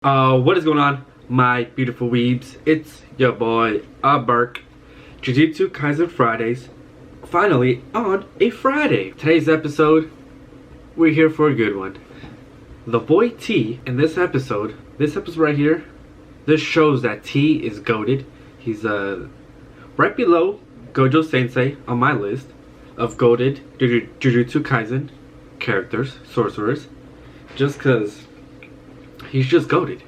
What is going on, my beautiful weebs? It's your boy, Burke. Jujutsu Kaisen Fridays, finally on a Friday. Today's episode, we're here for a good one. The boy T in this episode right here, this shows that T is goated. He's right below Gojo Sensei on my list of goated Jujutsu Kaisen characters, sorcerers, just cause he's just goated.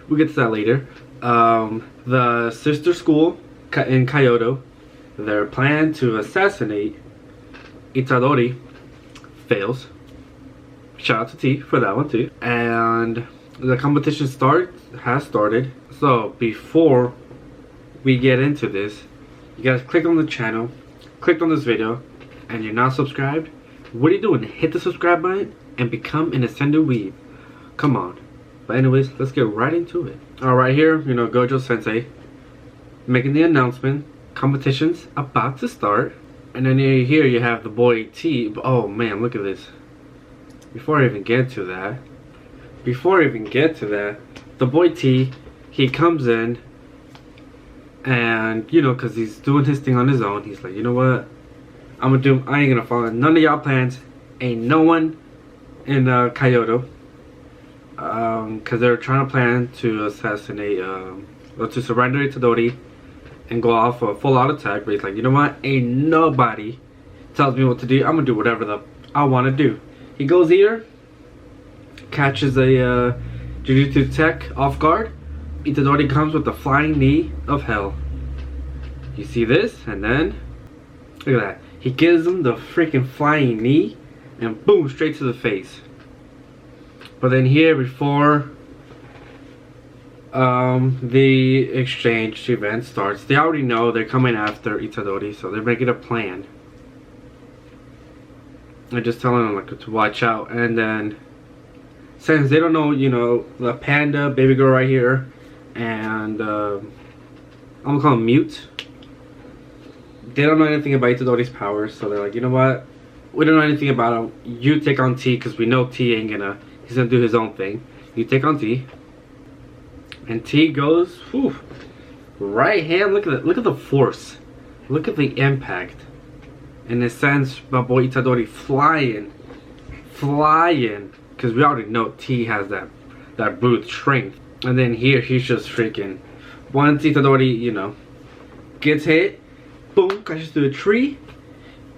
We'll get to that later. The sister school in Kyoto, their plan to assassinate Itadori fails. Shout out to T for that one too. And the competition has started. So before we get into this, you guys click on the channel, click on this video, and you're not subscribed. What are you doing? Hit the subscribe button and become an ascended weeb. Come on. But anyways, let's get right into it. Alright, here, Gojo Sensei making the announcement. Competition's about to start. And then here you have the boy T. Oh man, look at this. Before I even get to that, the boy T, he comes in and, cause he's doing his thing on his own. He's like, you know what? I ain't gonna follow none of y'all plans. Ain't no one in Kyoto. Cause they're trying to plan to assassinate, or to surrender Itadori and go off a full-out attack. But he's like, you know what? Ain't nobody tells me what to do. I'm gonna do whatever I want to do. He goes here, catches a Jujutsu tech off guard. Itadori comes with the flying knee of hell. You see this? And then look at that. He gives him the freaking flying knee, and boom, straight to the face. But then here, before the exchange event starts, they already know they're coming after Itadori, so they're making a plan. They're just telling them like to watch out. And then, since they don't know, the panda baby girl right here, and I'm gonna call him Mute. They don't know anything about Itadori's powers, so they're like, you know what? We don't know anything about him. You take on T, because we know T ain't gonna. He's gonna do his own thing. You take on T, and T goes, whew, right hand. Look at it. Look at the force. Look at the impact. And it sends my boy Itadori flying, because we already know T has that brute strength. And then here he's just freaking. Once Itadori, gets hit, boom, crashes through a tree.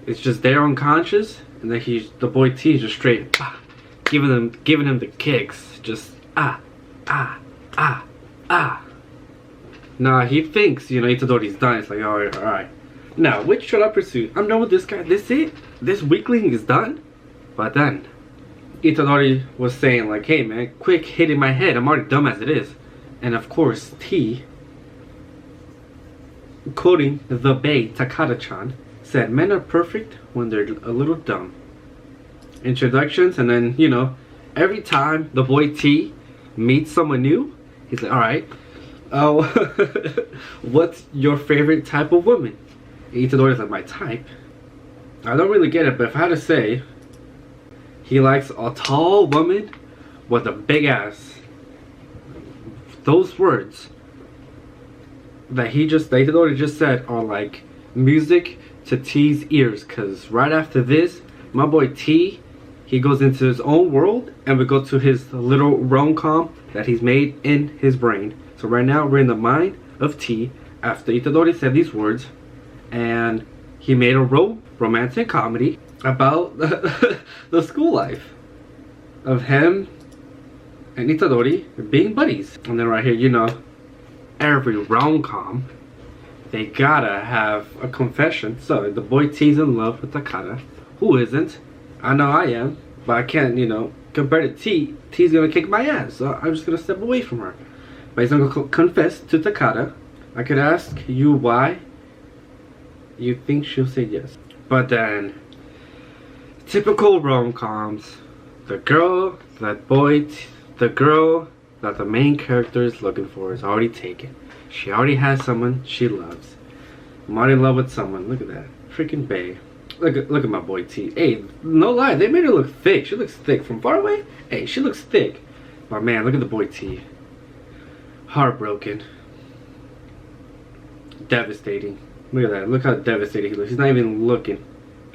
It's just there unconscious, and then the boy T is just straight. Giving him the kicks, just ah. Nah, he thinks Itadori's done. It's like, all right. Now, which should I pursue? I'm done with this guy. This it? This weakling is done. But then Itadori was saying like, hey man, quick, hitting my head. I'm already dumb as it is. And of course, T, quoting the Bae Takada-chan, said, men are perfect when they're a little dumb. Introductions, and then every time the boy T meets someone new, he's like, alright, what's your favorite type of woman? Itadori's like, my type? I don't really get it, but if I had to say, he likes a tall woman with a big ass. Those words that Itadori just said are like music to T's ears, because right after this, my boy T, he goes into his own world, and we go to his little rom-com that he's made in his brain. So right now we're in the mind of T after Itadori said these words, and he made a romantic comedy about the school life of him and Itadori being buddies. And then right here, every rom-com, they gotta have a confession. So the boy T's in love with Takada. Who isn't? I know I am, but I can't, compared to T, T's gonna kick my ass, so I'm just gonna step away from her. But he's gonna confess to Takada. I could ask you why. You think she'll say yes. But then, typical rom-coms, the girl that the main character is looking for is already taken. She already has someone she loves. I'm already in love with someone. Look at that. Freaking Bae. Look at my boy T. Hey, no lie, they made her look thick. She looks thick from far away. Hey, she looks thick. But man, look at the boy T. Heartbroken. Devastating. Look at that. Look how devastated he looks. He's not even looking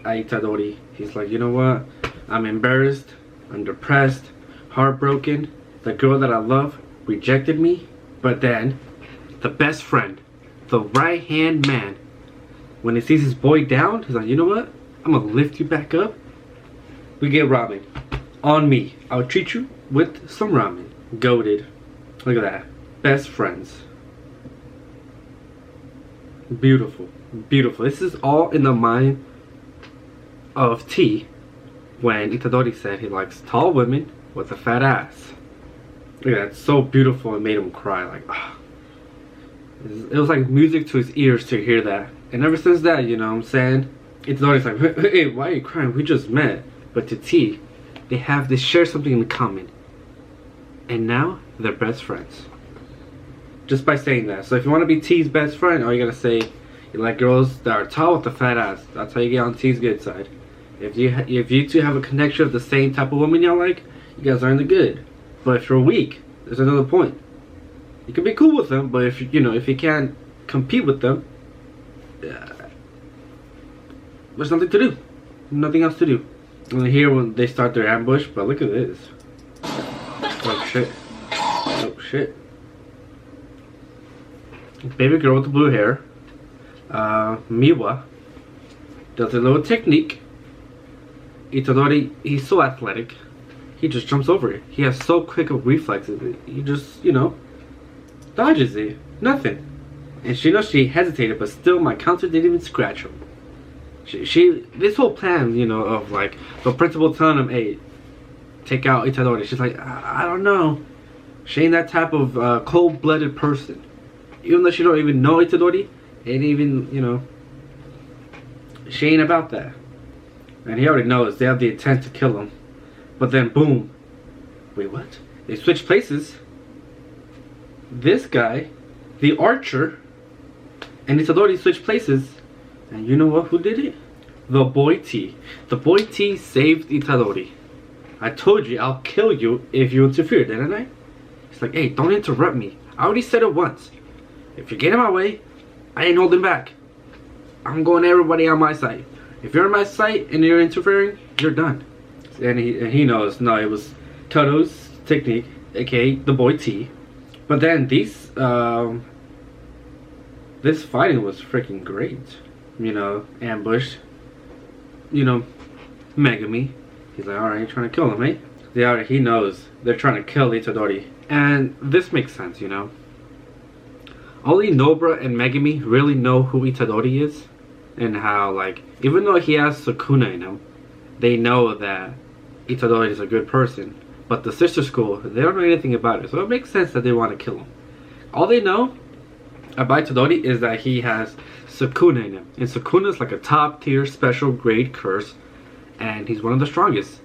at Itadori. He's like, you know what? I'm embarrassed. I'm depressed. Heartbroken. The girl that I love rejected me. But then, the best friend, the right-hand man, when he sees his boy down, he's like, you know what? I'm gonna lift you back up. We get ramen. On me. I'll treat you with some ramen. Goated. Look at that. Best friends. Beautiful. Beautiful. This is all in the mind of T when Itadori said he likes tall women with a fat ass. Look at that. It's so beautiful. It made him cry. Like, ah. It was like music to his ears to hear that. And ever since that, you know what I'm saying? Itadori's like, hey, why are you crying? We just met. But to T, they share something in common. And now they're best friends. Just by saying that. So if you want to be T's best friend, all you gotta say, you like girls that are tall with a fat ass. That's how you get on T's good side. If you two have a connection of the same type of woman y'all like, you guys are in the good. But if you're weak, there's another point. You can be cool with them, but if you can't compete with them, there's nothing to do. Nothing else to do. And here when they start their ambush, but look at this. Oh shit. Oh shit. Baby girl with the blue hair, Miwa, does a little technique. Itadori, he's so athletic, he just jumps over it. He has so quick of reflexes, he just, dodges it. Nothing. And she knows she hesitated, but still my counter didn't even scratch him. This whole plan, of like, the principal telling him, hey, take out Itadori. She's like, I don't know. She ain't that type of cold-blooded person. Even though she don't even know Itadori, ain't even, she ain't about that. And he already knows they have the intent to kill him. But then, boom. Wait, what? They switch places. This guy, the archer, and Itadori switched places. And you know what? Who did it? The boy T. The boy T saved Itadori. I told you I'll kill you if you interfere, didn't I? He's like, hey, don't interrupt me. I already said it once. If you get in my way, I ain't holding back. I'm going everybody on my side. If you're on my side and you're interfering, you're done. And he knows, no, it was Toto's technique, aka the boy T. But then this fighting was freaking great. Ambushed. Megami. He's like, alright, you're trying to kill him, eh? He knows they're trying to kill Itadori. And this makes sense, Only Nobara and Megami really know who Itadori is. And how, like, even though he has Sukuna in him, they know that Itadori is a good person. But the sister school, they don't know anything about it. So it makes sense that they want to kill him. All they know about Itadori is that he has Sukuna in him. And Sukuna is like a top tier special grade curse. And he's one of the strongest.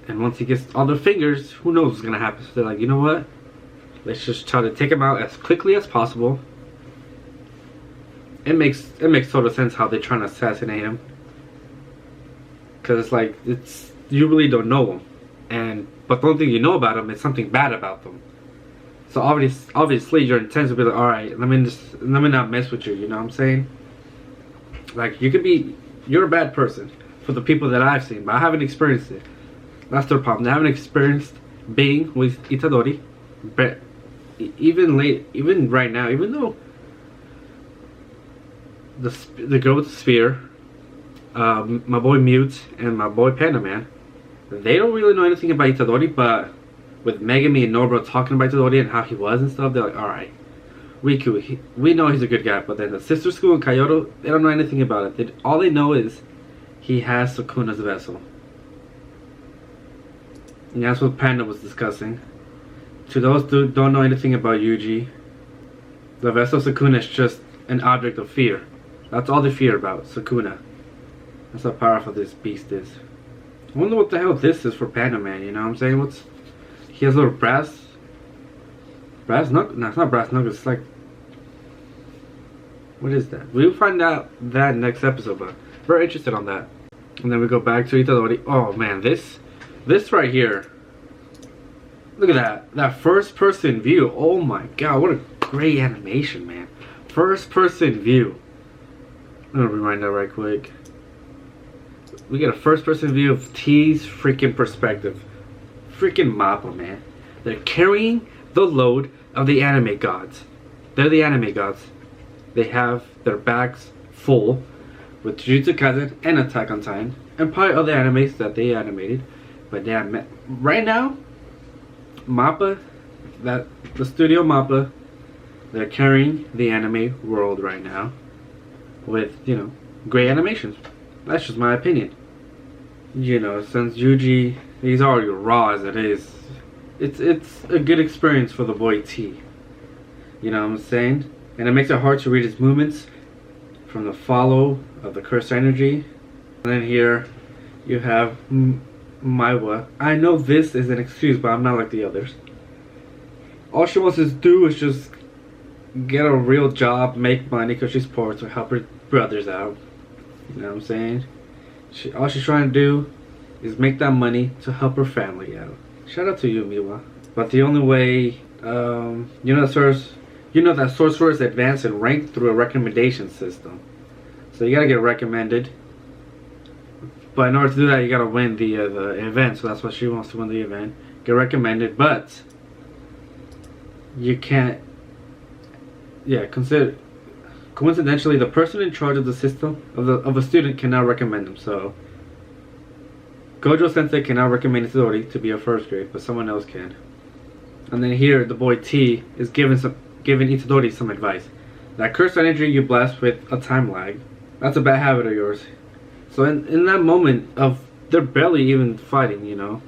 And once he gets all the fingers, who knows what's going to happen. So they're like, you know what? Let's just try to take him out as quickly as possible. It makes total sense how they're trying to assassinate him. Because it's like, you really don't know him. But the only thing you know about him is something bad about them. So obviously your intent will be like, alright, let me not mess with you, you know what I'm saying? Like, you're a bad person for the people that I've seen, but I haven't experienced it. That's their problem. They haven't experienced being with Itadori. But even right now, even though the girl with the sphere, my boy Mute and my boy Panda Man, they don't really know anything about Itadori, but with Megami and Nobara talking about Itadori and how he was and stuff, they're like, alright, we know he's a good guy. But then the sister school in Kyoto, they don't know anything about it. All they know is he has Sukuna's vessel. And that's what Panda was discussing. To those who don't know anything about Yuji, the vessel Sukuna is just an object of fear. That's all they fear about, Sukuna. That's how powerful this beast is. I wonder what the hell this is for Panda Man, you know what I'm saying? He has little brass knuckles? No, it's not brass knuckles, it's like... What is that? We'll find out that next episode, but very interested on that. And then we go back to Itadori. Oh man, this right here. Look at that. That first person view. Oh my god, what a great animation, man. First person view. I'm gonna rewind that right quick. We get a first person view of T's freaking perspective. Freaking Mappa, man. They're carrying the load of the anime gods. They're the anime gods. They have their backs full with Jujutsu Kaisen and Attack on Titan and probably other animes that they animated. But yeah, right now, Mappa, the studio Mappa, they're carrying the anime world right now with, you know, great animations. That's just my opinion. You know, since Yuji, he's already raw as it is, it's a good experience for the boy T. You know what I'm saying? And it makes it hard to read his movements from the follow of the cursed energy. And then here you have Maiwa. I know this is an excuse, but I'm not like the others. All she wants to do is just get a real job, make money because she's poor, to help her brothers out. You know what I'm saying? All she's trying to do is make that money to help her family out. Shout out to you, Miwa. But the only way, you know that sorcerers advance in rank through a recommendation system. So you gotta get recommended. But in order to do that, you gotta win the event. So that's why she wants to win the event. Get recommended, but you can't. Yeah, coincidentally, the person in charge of the system of a student cannot recommend them. So Gojo Sensei cannot recommend Itadori to be a first grade, but someone else can. And then here, the boy T is giving Itadori some advice. That cursed energy you blast with a time lag, that's a bad habit of yours. So in that moment of, they're barely even fighting, you know,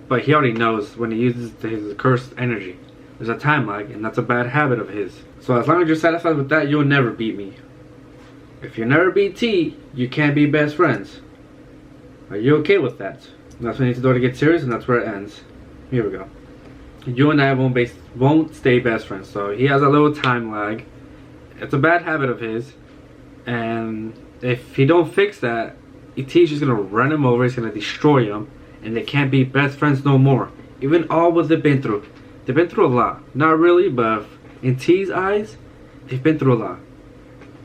but he already knows when he uses his cursed energy, there's a time lag, and that's a bad habit of his. So as long as you're satisfied with that, you'll never beat me. If you never beat T, you can't be best friends. Are you okay with that? And that's when Itadori gets serious, and that's where it ends. Here we go. You and I won't stay best friends. So he has a little time lag. It's a bad habit of his, and if he don't fix that, T's just gonna run him over. He's gonna destroy him, and they can't be best friends no more. Even all what they've been through. They've been through a lot. Not really, but in T's eyes, they've been through a lot.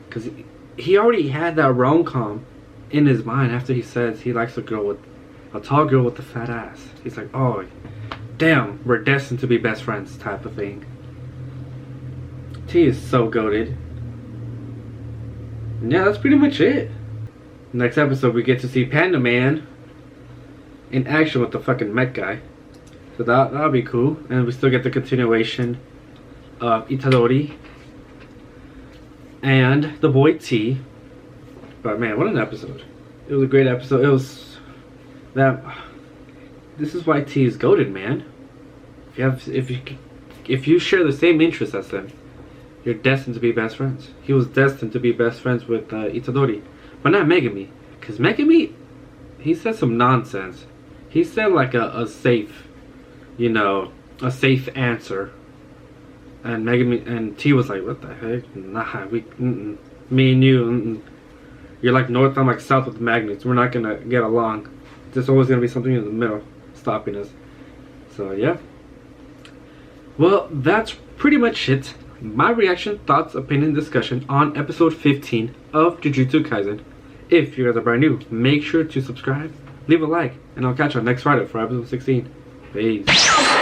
Because he already had that rom-com in his mind after he says he likes a tall girl with a fat ass. He's like, oh, damn, we're destined to be best friends type of thing. T is so goated. And yeah, that's pretty much it. Next episode, we get to see Panda Man in action with the fucking mech guy. So that'll be cool. And we still get the continuation of Itadori and the boy T. But man, what an episode. It was a great episode. It was that. This is why T is goated, man. If you share the same interests as him, you're destined to be best friends. He was destined to be best friends with Itadori, but not Megami, because Megami, he said some nonsense. He said like a safe, you know, a safe answer, and Megami and T was like, what the heck? Nah, me and you, you're like north, I'm like south with magnets. We're not gonna get along. There's always gonna be something in the middle stopping us. So yeah. Well, that's pretty much it. My reaction, thoughts, opinion, discussion on episode 15 of Jujutsu Kaisen. If you guys are brand new, make sure to subscribe, leave a like, and I'll catch you next Friday for episode 16. Peace.